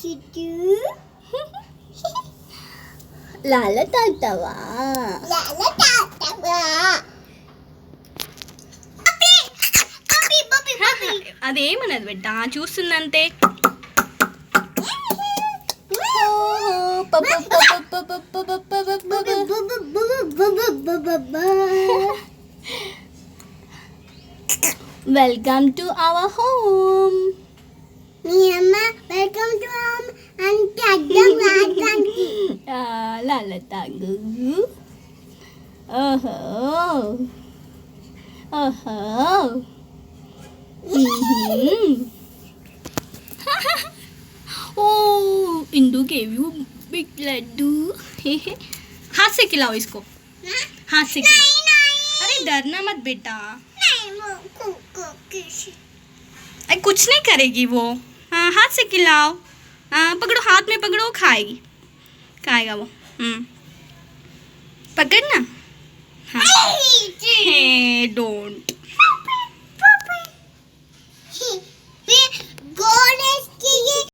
चिट्टू लाला तातावा అదేమన్నది బిడ్డ చూస్తుందంతే. Welcome to our home. మీ అమ్మ వెల్కమ్ టు హోమ్ అంటే అర్థం రాదండి. లాలా తాగు. ఓహో ఓహో. ओह Indu gave you big Laddu. हाथ से खिलाओ इसको, हाथ से खिलाओ. अरे डरना मत बेटा, अरे कुछ नहीं करेगी वो. हाँ हाथ से खिलाओ. हाँ पकड़ो, हाथ में पकड़ो, खाएगी, खाएगा वो. पकड़ना. हाँ डोंट.